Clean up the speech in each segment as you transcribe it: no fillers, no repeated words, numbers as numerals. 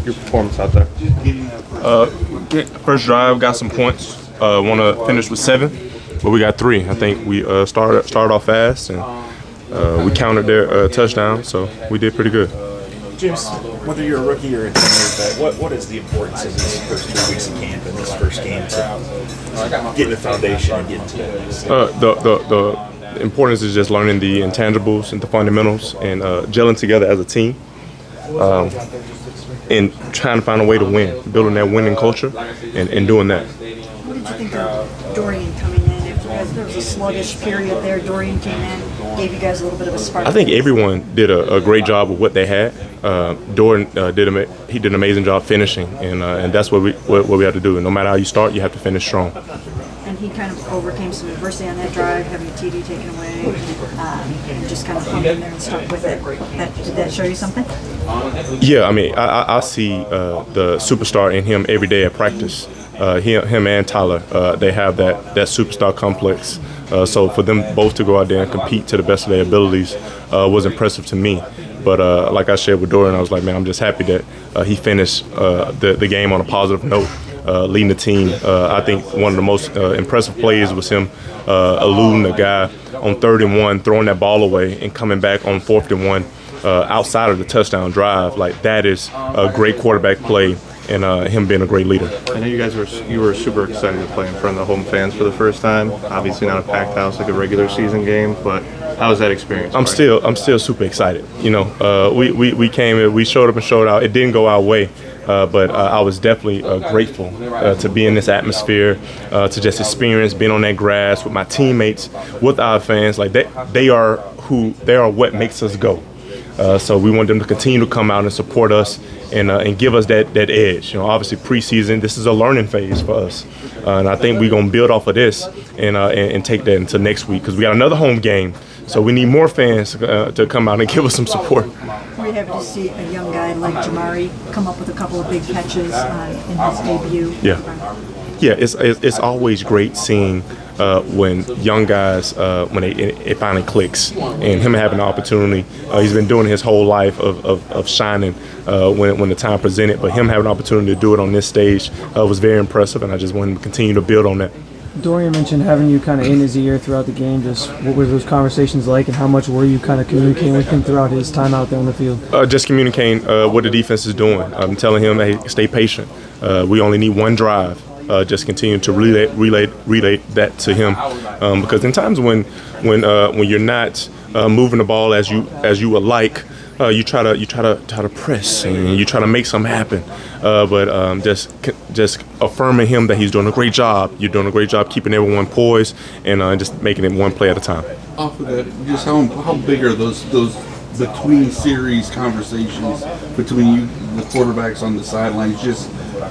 your performance out there? First drive, got some points. Want to finish with 7, but we got 3. I think we started off fast, and we countered their touchdown, so we did pretty good. James, whether you're a rookie or a tenured, what is the importance of these first 3 weeks of camp and this first game to get the foundation and get into that? The importance is just learning the intangibles and the fundamentals and gelling together as a team and trying to find a way to win, building that winning culture and doing that. What did you think of Dorian coming in? There was a sluggish period there. Dorian came in, gave you guys a little bit of a spark. I think everyone did a great job with what they had. Dorian did an amazing job finishing, and that's what we have to do. And no matter how you start, you have to finish strong. And he kind of overcame some adversity on that drive, having a TD taken away, and just kind of hung in there and stuck with it. Did that show you something? Yeah, I mean, I see the superstar in him every day at practice. Him and Tyler, they have that superstar complex. So for them both to go out there and compete to the best of their abilities was impressive to me. But like I shared with Dorian, I was like, man, I'm just happy that he finished the game on a positive note, leading the team. I think one of the most impressive plays was him eluding the guy on 3rd and 1, throwing that ball away, and coming back on 4th and 1 outside of the touchdown drive. Like, that is a great quarterback play. And him being a great leader. I know you were super excited to play in front of the home fans for the first time. Obviously not a packed house like a regular season game, but how was that experience? I'm still super excited. You know, we came in, we showed up and showed out. It didn't go our way, but I was definitely grateful to be in this atmosphere, to just experience being on that grass with my teammates, with our fans. Like, they are what makes us go. So we want them to continue to come out and support us and give us that edge. You know, obviously preseason, this is a learning phase for us, and I think we're gonna build off of this and take that into next week, because we got another home game. So we need more fans to come out and give us some support. We're happy to see a young guy like Jamari come up with a couple of big catches in his debut. Yeah, it's always great seeing when young guys, when it finally clicks, and him having the opportunity. He's been doing his whole life of shining when the time presented, but him having the opportunity to do it on this stage was very impressive, and I just want him to continue to build on that. Dorian mentioned having you kind of in his ear throughout the game. Just what were those conversations like, and how much were you kind of communicating with him throughout his time out there on the field? Just communicating what the defense is doing. I'm telling him, hey, stay patient. We only need one drive. Just continue to relay that to him, because in times when you're not moving the ball as you would like, you try to press and you try to make something happen, but just affirming him that he's doing a great job. You're doing a great job keeping everyone poised and just making it one play at a time. Off of that, just how big are those between series conversations between you, the quarterbacks on the sidelines, just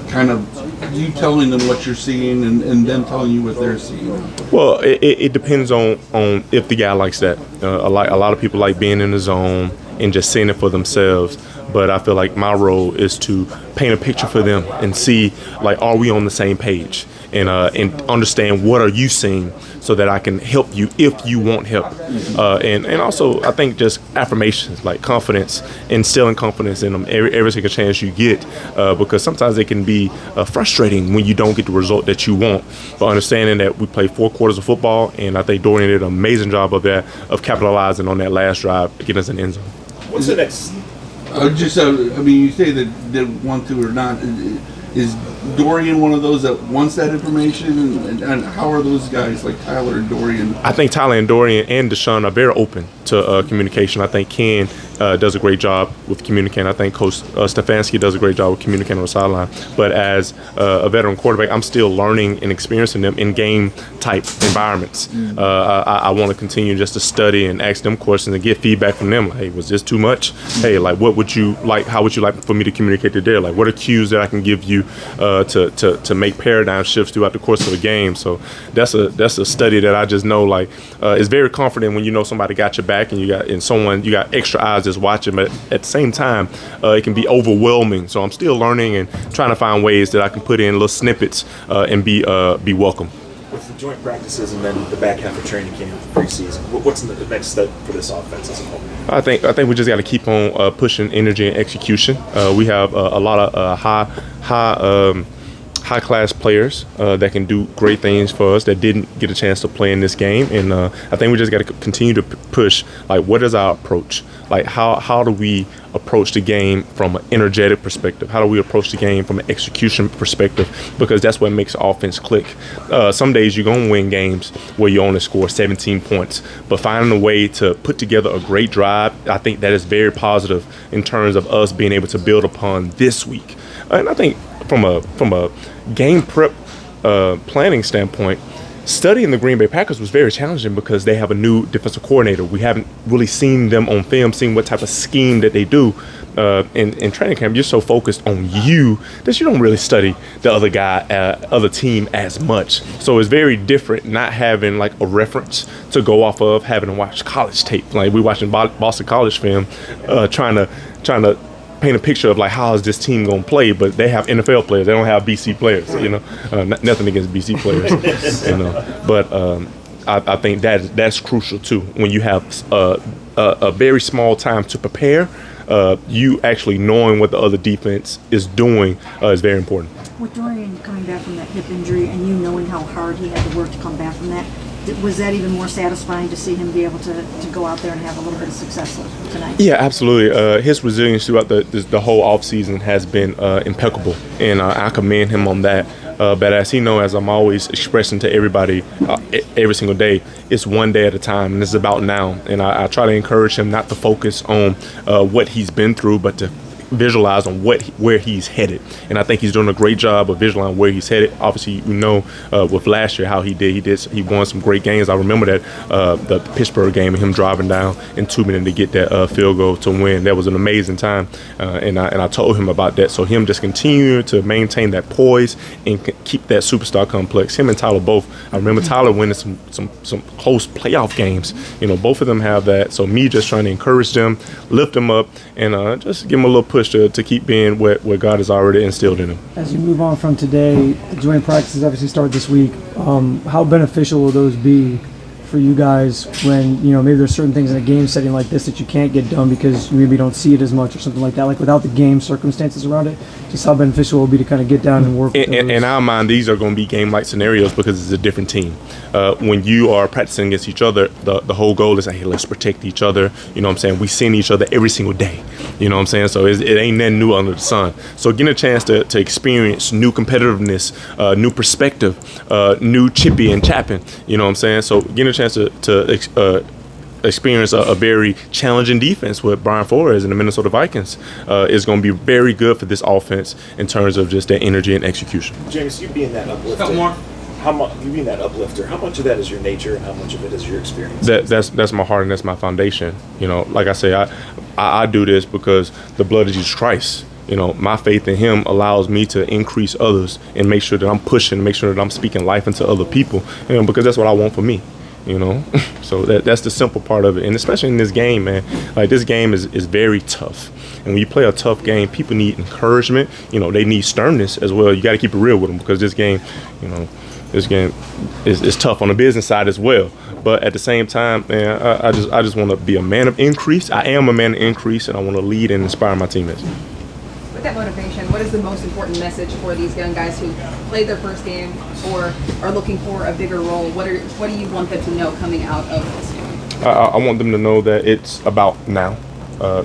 kind of you telling them what you're seeing and them telling you what they're seeing? Well, it depends on if the guy likes that. A lot of people like being in the zone and just seeing it for themselves. But I feel like my role is to paint a picture for them and see, like, are we on the same page? And understand what are you seeing so that I can help you if you want help. And also, I think just affirmations, like confidence, instilling confidence in them every single chance you get, because sometimes it can be frustrating when you don't get the result that you want. But understanding that we played 4 quarters of football, and I think Dorian did an amazing job of that, of capitalizing on that last drive to get us an end zone. What's the next? I mean, you say that they want to or not. Is Dorian one of those that wants that information? And how are those guys like Tyler and Dorian? I think Tyler and Dorian and Deshaun are very open to communication. I think Ken does a great job with communicating. I think Coach Stefanski does a great job with communicating on the sideline. But as a veteran quarterback, I'm still learning and experiencing them in game-type environments. I want to continue just to study and ask them questions and get feedback from them. Like, hey, was this too much? Hey, like, what would you like? How would you like for me to communicate to there? Like, what are cues that I can give you to make paradigm shifts throughout the course of the game? So that's a study that I just know, like, is very confident when you know somebody got your back and you got extra eyes that's watching. But at the same time, it can be overwhelming. So I'm still learning and trying to find ways that I can put in little snippets and be welcome. With the joint practices and then the back half of training camp, preseason, what's the next step for this offense as a whole? I think we just got to keep on pushing energy and execution. We have a lot of high class players that can do great things for us that didn't get a chance to play in this game, and I think we just got to continue to push. Like, what is our approach? Like, how do we approach the game from an energetic perspective? How do we approach the game from an execution perspective? Because that's what makes the offense click. Some days you're going to win games where you only score 17 points, but finding a way to put together a great drive, I think that is very positive in terms of us being able to build upon this week. And I think from a game prep planning standpoint, studying the Green Bay Packers was very challenging because they have a new defensive coordinator. We haven't really seen them on film, seen what type of scheme that they do in training camp. You're so focused on you that you don't really study the other guy, other team as much. So it's very different not having like a reference to go off of, having to watch college tape. Like, we watching Boston College film, trying to paint a picture of like how is this team gonna play, but they have NFL players. They don't have BC players. You know, nothing against BC players. You know, but I think that's crucial too. When you have a very small time to prepare, you actually knowing what the other defense is doing is very important. With Dorian coming back from that hip injury and you knowing how hard he had to work to come back from that, was that even more satisfying to see him be able to go out there and have a little bit of success tonight? Yeah, absolutely. His resilience throughout the whole offseason has been impeccable, and I commend him on that. But as he knows, as I'm always expressing to everybody every single day, it's one day at a time, and it's about now. And I try to encourage him not to focus on what he's been through, but to visualize on where he's headed. And I think he's doing a great job of visualizing where he's headed. Obviously, you know, with last year how he won some great games. I remember that the Pittsburgh game and him driving down in 2 minutes to get that field goal to win. That was an amazing time, and I told him about that. So him just continuing to maintain that poise and keep that superstar complex. Him and Tyler both. I remember Tyler winning some close playoff games. You know, both of them have that. So me just trying to encourage them, lift them up, and just give them a little push to keep being where God has already instilled in them. As you move on from today, the joint practices obviously start this week. How beneficial will those be for you guys when, you know, maybe there's certain things in a game setting like this that you can't get done because you maybe don't see it as much or something like that, like without the game circumstances around it? Just how beneficial it will be to kind of get down and work with those. In our mind, these are going to be game-like scenarios because it's a different team. When you are practicing against each other, the whole goal is, hey, let's protect each other. You know what I'm saying? We see each other every single day. You know what I'm saying? So it ain't nothing new under the sun. So getting a chance to experience new competitiveness, new perspective, new chippy and chapping. You know what I'm saying? So getting a chance to experience a very challenging defense with Brian Flores and the Minnesota Vikings is going to be very good for this offense in terms of just their energy and execution. Jameis, you being that uplifter, how much of that is your nature and how much of it is your experience? That's my heart and that's my foundation. You know, like I say, I do this because the blood of Jesus Christ. You know, my faith in him allows me to increase others and make sure that I'm pushing, make sure that I'm speaking life into other people, you know, because that's what I want for me, you know. So that's the simple part of it. And especially in this game, man, like this game is very tough. And when you play a tough game, people need encouragement. You know, they need sternness as well. You got to keep it real with them because this game, you know, is tough on the business side as well. But at the same time, man, I just want to be a man of increase. I am a man of increase, and I want to lead and inspire my teammates. With that motivation, what is the most important message for these young guys who played their first game or are looking for a bigger role? What do you want them to know coming out of this game? I want them to know that it's about now.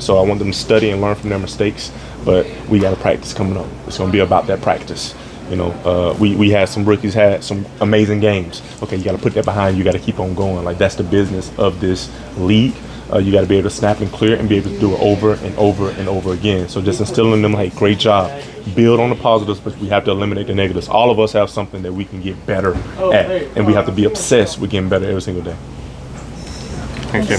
So I want them to study and learn from their mistakes, but we got a practice coming up. It's going to be about that practice. You know, we had some rookies had some amazing games. Okay, you got to put that behind you. You got to keep on going. Like, that's the business of this league. You got to be able to snap and clear and be able to do it over and over and over again. So just instilling them, hey, great job. Build on the positives, but we have to eliminate the negatives. All of us have something that we can get better at, and we have to be obsessed with getting better every single day. Thank you.